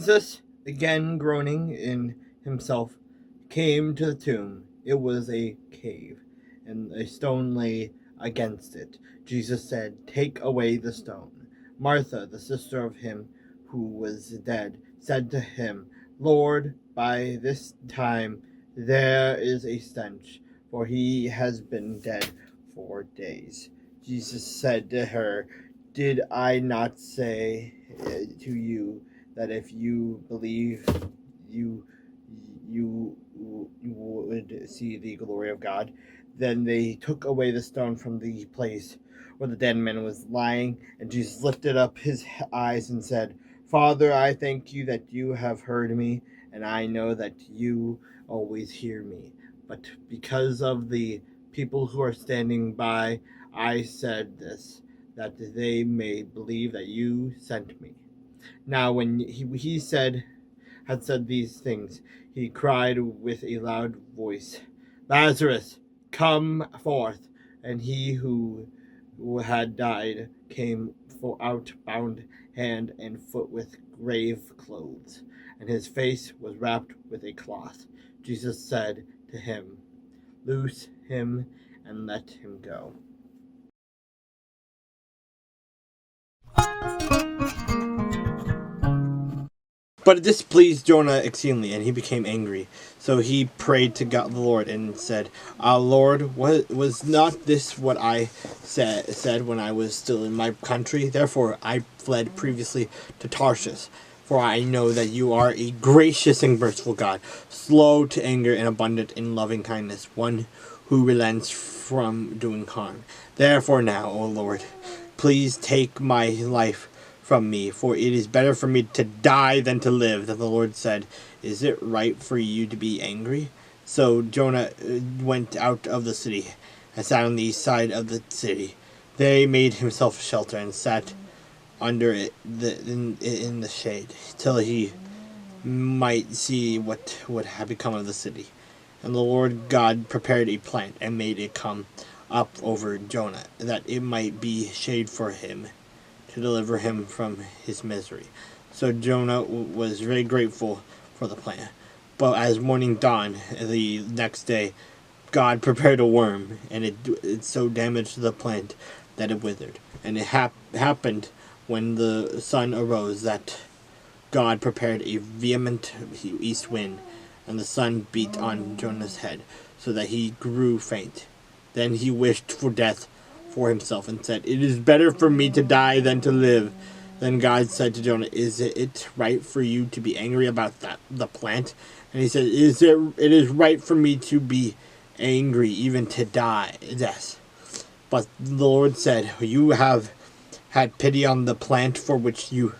Jesus, again groaning in himself, came to the tomb. It was a cave, and a stone lay against it. Jesus said, "Take away the stone." Martha, the sister of him who was dead, said to him, "Lord, by this time there is a stench, for he has been dead 4 days." Jesus said to her, "Did I not say to you that if you believe, you you would see the glory of God?" Then they took away the stone from the place where the dead man was lying, and Jesus lifted up his eyes and said, "Father, I thank you that you have heard me, and I know that you always hear me. But because of the people who are standing by, I said this, that they may believe that you sent me." Now when he had said these things, he cried with a loud voice, "Lazarus, come forth!" And he who had died came out, bound hand and foot with grave clothes, and his face was wrapped with a cloth. Jesus said to him, "Loose him and let him go." But it displeased Jonah exceedingly, and he became angry. So he prayed to God the Lord, and said, "Lord, was not this what I said when I was still in my country? Therefore I fled previously to Tarshish. For I know that you are a gracious and merciful God, slow to anger and abundant in loving kindness, one who relents from doing harm. Therefore now, O Lord, please take my life from me, for it is better for me to die than to live." Then the Lord said, "Is it right for you to be angry?" So Jonah went out of the city, and sat on the east side of the city. There he made himself a shelter, and sat under it in the shade, till he might see what would have become of the city. And the Lord God prepared a plant, and made it come up over Jonah, that it might be shade for him, to deliver him from his misery. So Jonah was very grateful for the plant. But as morning dawned the next day, God prepared a worm, and it so damaged the plant that it withered. And it happened when the sun arose that God prepared a vehement east wind, and the sun beat on Jonah's head, so that he grew faint. Then he wished for death for himself, and said, "It is better for me to die than to live." Then God said to Jonah, "Is it right for you to be angry about the plant?" And he said, It is right for me to be angry, even to die death." But the Lord said, "You have had pity on the plant for which you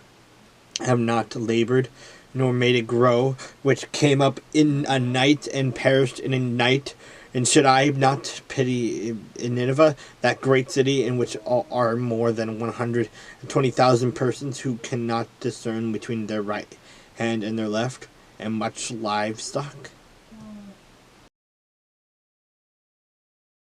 have not labored, nor made it grow, which came up in a night and perished in a night. And should I not pity Nineveh, that great city in which are more than 120,000 persons who cannot discern between their right hand and their left, and much livestock?"